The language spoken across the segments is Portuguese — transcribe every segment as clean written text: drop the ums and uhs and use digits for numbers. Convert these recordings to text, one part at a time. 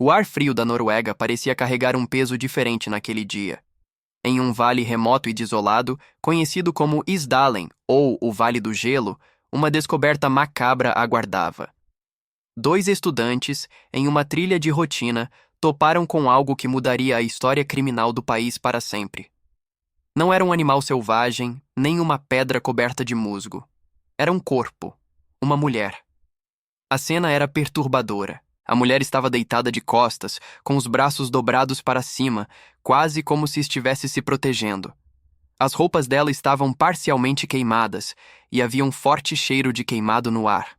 O ar frio da Noruega parecia carregar um peso diferente naquele dia. Em um vale remoto e desolado, conhecido como Isdalen, ou o Vale do Gelo, uma descoberta macabra aguardava. Dois estudantes, em uma trilha de rotina, toparam com algo que mudaria a história criminal do país para sempre. Não era um animal selvagem, nem uma pedra coberta de musgo. Era um corpo, uma mulher. A cena era perturbadora. A mulher estava deitada de costas, com os braços dobrados para cima, quase como se estivesse se protegendo. As roupas dela estavam parcialmente queimadas e havia um forte cheiro de queimado no ar.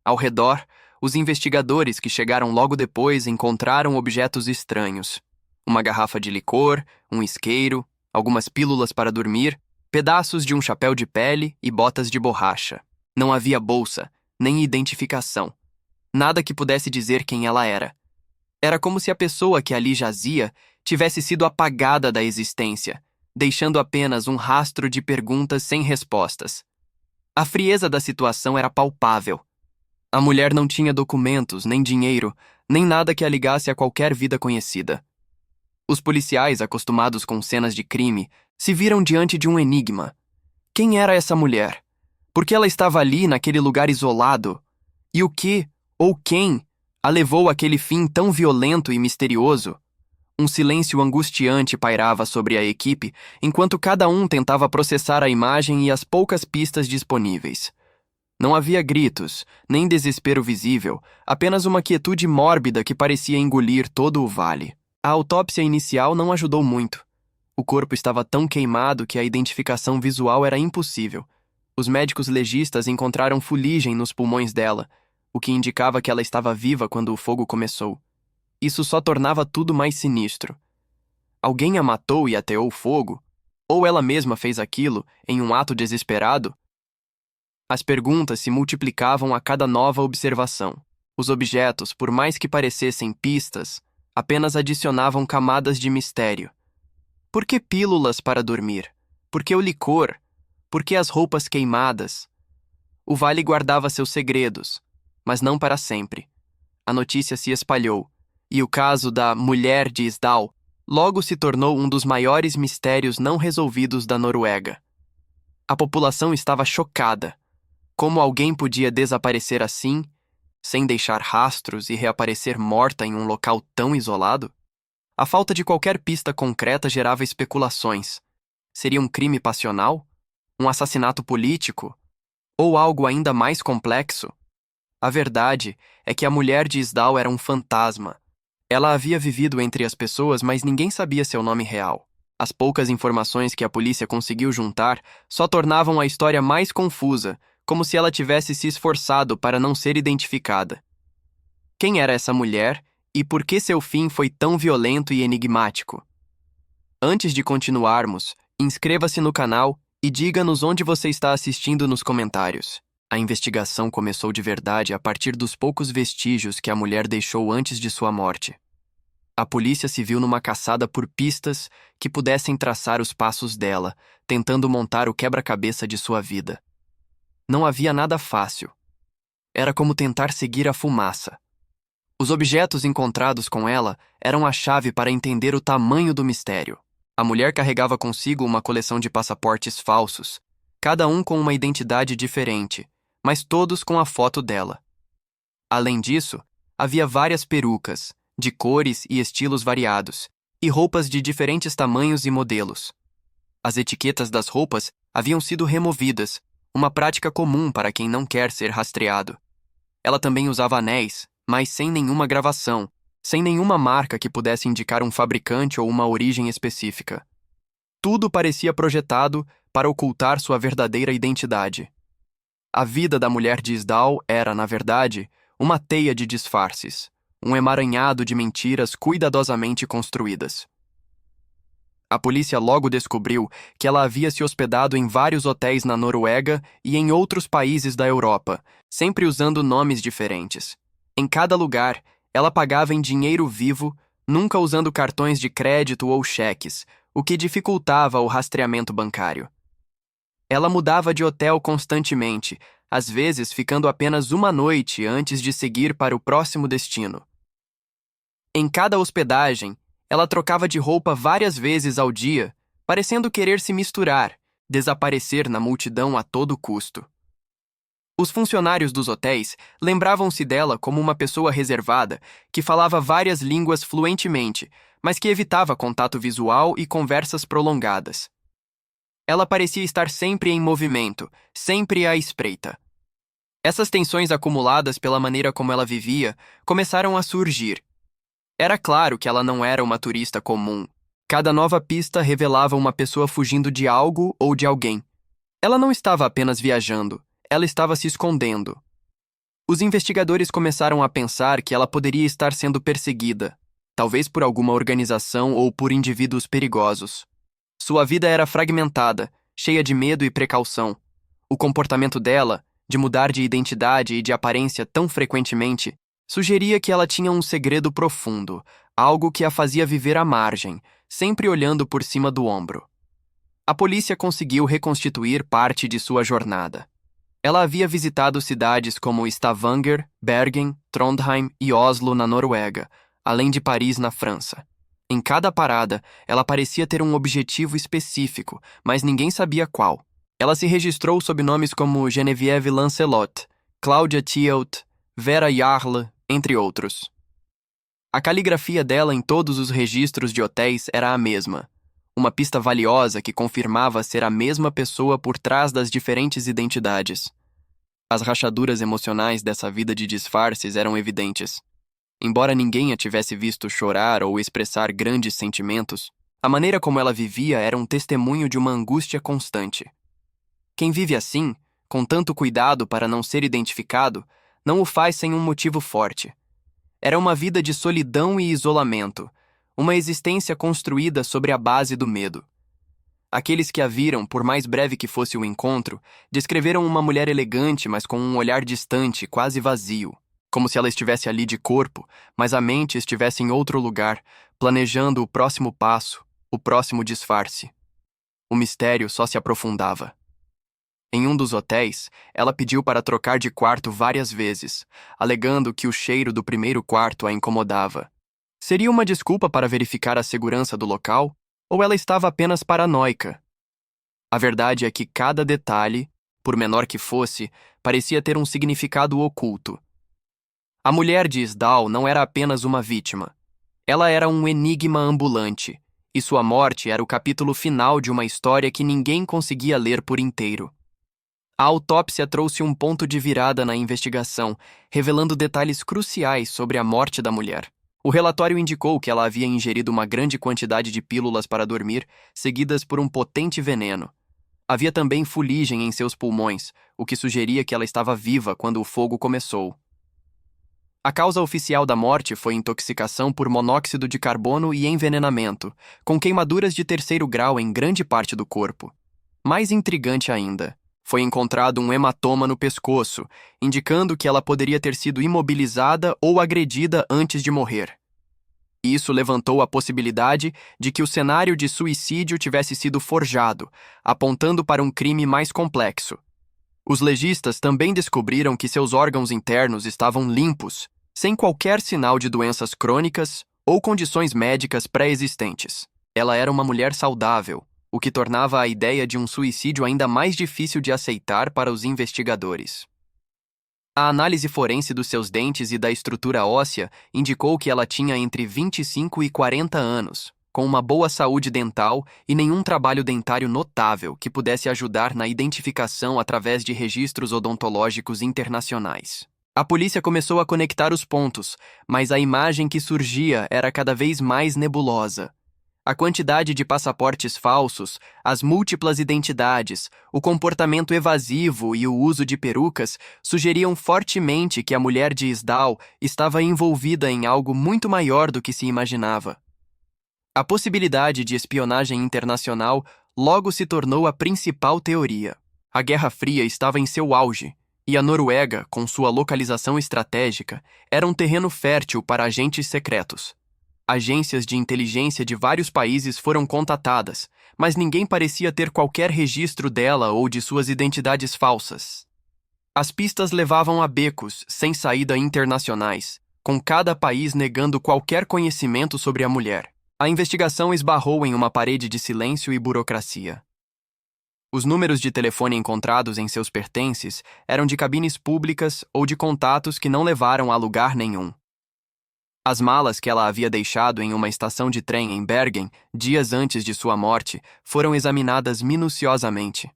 Ao redor, os investigadores que chegaram logo depois encontraram objetos estranhos. Uma garrafa de licor, um isqueiro, algumas pílulas para dormir, pedaços de um chapéu de pele e botas de borracha. Não havia bolsa, nem identificação. Nada que pudesse dizer quem ela era. Era como se a pessoa que ali jazia tivesse sido apagada da existência, deixando apenas um rastro de perguntas sem respostas. A frieza da situação era palpável. A mulher não tinha documentos, nem dinheiro, nem nada que a ligasse a qualquer vida conhecida. Os policiais, acostumados com cenas de crime, se viram diante de um enigma. Quem era essa mulher? Por que ela estava ali, naquele lugar isolado? E o que, ou quem, a levou àquele fim tão violento e misterioso? Um silêncio angustiante pairava sobre a equipe, enquanto cada um tentava processar a imagem e as poucas pistas disponíveis. Não havia gritos, nem desespero visível, apenas uma quietude mórbida que parecia engolir todo o vale. A autópsia inicial não ajudou muito. O corpo estava tão queimado que a identificação visual era impossível. Os médicos legistas encontraram fuligem nos pulmões dela, o que indicava que ela estava viva quando o fogo começou. Isso só tornava tudo mais sinistro. Alguém a matou e ateou fogo? Ou ela mesma fez aquilo, em um ato desesperado? As perguntas se multiplicavam a cada nova observação. Os objetos, por mais que parecessem pistas, apenas adicionavam camadas de mistério. Por que pílulas para dormir? Por que o licor? Por que as roupas queimadas? O vale guardava seus segredos, mas não para sempre. A notícia se espalhou, e o caso da mulher de Isdal logo se tornou um dos maiores mistérios não resolvidos da Noruega. A população estava chocada. Como alguém podia desaparecer assim, sem deixar rastros e reaparecer morta em um local tão isolado? A falta de qualquer pista concreta gerava especulações. Seria um crime passional? Um assassinato político? Ou algo ainda mais complexo? A verdade é que a mulher de Isdal era um fantasma. Ela havia vivido entre as pessoas, mas ninguém sabia seu nome real. As poucas informações que a polícia conseguiu juntar só tornavam a história mais confusa, como se ela tivesse se esforçado para não ser identificada. Quem era essa mulher e por que seu fim foi tão violento e enigmático? Antes de continuarmos, inscreva-se no canal e diga-nos onde você está assistindo nos comentários. A investigação começou de verdade a partir dos poucos vestígios que a mulher deixou antes de sua morte. A polícia se viu numa caçada por pistas que pudessem traçar os passos dela, tentando montar o quebra-cabeça de sua vida. Não havia nada fácil. Era como tentar seguir a fumaça. Os objetos encontrados com ela eram a chave para entender o tamanho do mistério. A mulher carregava consigo uma coleção de passaportes falsos, cada um com uma identidade diferente, mas todos com a foto dela. Além disso, havia várias perucas, de cores e estilos variados, e roupas de diferentes tamanhos e modelos. As etiquetas das roupas haviam sido removidas, uma prática comum para quem não quer ser rastreado. Ela também usava anéis, mas sem nenhuma gravação, sem nenhuma marca que pudesse indicar um fabricante ou uma origem específica. Tudo parecia projetado para ocultar sua verdadeira identidade. A vida da mulher de Isdal era, na verdade, uma teia de disfarces, um emaranhado de mentiras cuidadosamente construídas. A polícia logo descobriu que ela havia se hospedado em vários hotéis na Noruega e em outros países da Europa, sempre usando nomes diferentes. Em cada lugar, ela pagava em dinheiro vivo, nunca usando cartões de crédito ou cheques, o que dificultava o rastreamento bancário. Ela mudava de hotel constantemente, às vezes ficando apenas uma noite antes de seguir para o próximo destino. Em cada hospedagem, ela trocava de roupa várias vezes ao dia, parecendo querer se misturar, desaparecer na multidão a todo custo. Os funcionários dos hotéis lembravam-se dela como uma pessoa reservada que falava várias línguas fluentemente, mas que evitava contato visual e conversas prolongadas. Ela parecia estar sempre em movimento, sempre à espreita. Essas tensões acumuladas pela maneira como ela vivia começaram a surgir. Era claro que ela não era uma turista comum. Cada nova pista revelava uma pessoa fugindo de algo ou de alguém. Ela não estava apenas viajando, ela estava se escondendo. Os investigadores começaram a pensar que ela poderia estar sendo perseguida, talvez por alguma organização ou por indivíduos perigosos. Sua vida era fragmentada, cheia de medo e precaução. O comportamento dela, de mudar de identidade e de aparência tão frequentemente, sugeria que ela tinha um segredo profundo, algo que a fazia viver à margem, sempre olhando por cima do ombro. A polícia conseguiu reconstituir parte de sua jornada. Ela havia visitado cidades como Stavanger, Bergen, Trondheim e Oslo, na Noruega, além de Paris, na França. Em cada parada, ela parecia ter um objetivo específico, mas ninguém sabia qual. Ela se registrou sob nomes como Geneviève Lancelot, Claudia Thielt, Vera Jarl, entre outros. A caligrafia dela em todos os registros de hotéis era a mesma, uma pista valiosa que confirmava ser a mesma pessoa por trás das diferentes identidades. As rachaduras emocionais dessa vida de disfarces eram evidentes. Embora ninguém a tivesse visto chorar ou expressar grandes sentimentos, a maneira como ela vivia era um testemunho de uma angústia constante. Quem vive assim, com tanto cuidado para não ser identificado, não o faz sem um motivo forte. Era uma vida de solidão e isolamento, uma existência construída sobre a base do medo. Aqueles que a viram, por mais breve que fosse o encontro, descreveram uma mulher elegante, mas com um olhar distante, quase vazio, como se ela estivesse ali de corpo, mas a mente estivesse em outro lugar, planejando o próximo passo, o próximo disfarce. O mistério só se aprofundava. Em um dos hotéis, ela pediu para trocar de quarto várias vezes, alegando que o cheiro do primeiro quarto a incomodava. Seria uma desculpa para verificar a segurança do local, ou ela estava apenas paranoica? A verdade é que cada detalhe, por menor que fosse, parecia ter um significado oculto. A mulher de Isdal não era apenas uma vítima. Ela era um enigma ambulante, e sua morte era o capítulo final de uma história que ninguém conseguia ler por inteiro. A autópsia trouxe um ponto de virada na investigação, revelando detalhes cruciais sobre a morte da mulher. O relatório indicou que ela havia ingerido uma grande quantidade de pílulas para dormir, seguidas por um potente veneno. Havia também fuligem em seus pulmões, o que sugeria que ela estava viva quando o fogo começou. A causa oficial da morte foi intoxicação por monóxido de carbono e envenenamento, com queimaduras de 3º grau em grande parte do corpo. Mais intrigante ainda, foi encontrado um hematoma no pescoço, indicando que ela poderia ter sido imobilizada ou agredida antes de morrer. Isso levantou a possibilidade de que o cenário de suicídio tivesse sido forjado, apontando para um crime mais complexo. Os legistas também descobriram que seus órgãos internos estavam limpos, sem qualquer sinal de doenças crônicas ou condições médicas pré-existentes. Ela era uma mulher saudável, o que tornava a ideia de um suicídio ainda mais difícil de aceitar para os investigadores. A análise forense dos seus dentes e da estrutura óssea indicou que ela tinha entre 25 e 40 anos, com uma boa saúde dental e nenhum trabalho dentário notável que pudesse ajudar na identificação através de registros odontológicos internacionais. A polícia começou a conectar os pontos, mas a imagem que surgia era cada vez mais nebulosa. A quantidade de passaportes falsos, as múltiplas identidades, o comportamento evasivo e o uso de perucas sugeriam fortemente que a mulher de Isdal estava envolvida em algo muito maior do que se imaginava. A possibilidade de espionagem internacional logo se tornou a principal teoria. A Guerra Fria estava em seu auge, e a Noruega, com sua localização estratégica, era um terreno fértil para agentes secretos. Agências de inteligência de vários países foram contatadas, mas ninguém parecia ter qualquer registro dela ou de suas identidades falsas. As pistas levavam a becos, sem saída internacionais, com cada país negando qualquer conhecimento sobre a mulher. A investigação esbarrou em uma parede de silêncio e burocracia. Os números de telefone encontrados em seus pertences eram de cabines públicas ou de contatos que não levaram a lugar nenhum. As malas que ela havia deixado em uma estação de trem em Bergen, dias antes de sua morte, foram examinadas minuciosamente.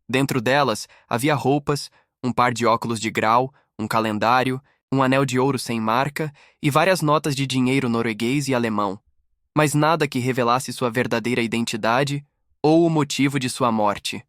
Dentro delas havia roupas, um par de óculos de grau, um calendário, um anel de ouro sem marca e várias notas de dinheiro norueguês e alemão, mas nada que revelasse sua verdadeira identidade ou o motivo de sua morte.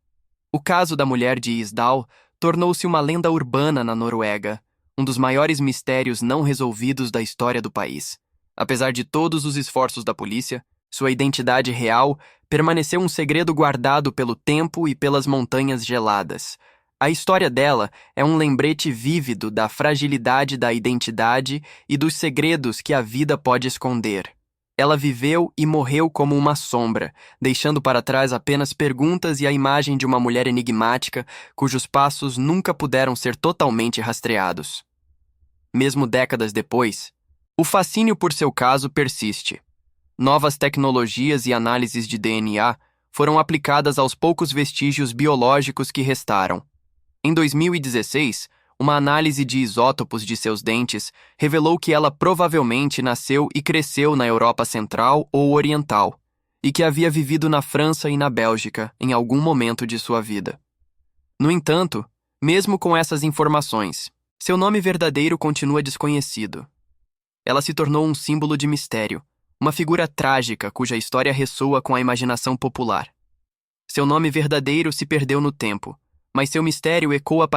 O caso da mulher de Isdal tornou-se uma lenda urbana na Noruega, um dos maiores mistérios não resolvidos da história do país. Apesar de todos os esforços da polícia, sua identidade real permaneceu um segredo guardado pelo tempo e pelas montanhas geladas. A história dela é um lembrete vívido da fragilidade da identidade e dos segredos que a vida pode esconder. Ela viveu e morreu como uma sombra, deixando para trás apenas perguntas e a imagem de uma mulher enigmática cujos passos nunca puderam ser totalmente rastreados. Mesmo décadas depois, o fascínio por seu caso persiste. Novas tecnologias e análises de DNA foram aplicadas aos poucos vestígios biológicos que restaram. Em 2016, uma análise de isótopos de seus dentes revelou que ela provavelmente nasceu e cresceu na Europa Central ou Oriental, e que havia vivido na França e na Bélgica em algum momento de sua vida. No entanto, mesmo com essas informações, seu nome verdadeiro continua desconhecido. Ela se tornou um símbolo de mistério, uma figura trágica cuja história ressoa com a imaginação popular. Seu nome verdadeiro se perdeu no tempo, mas seu mistério ecoa para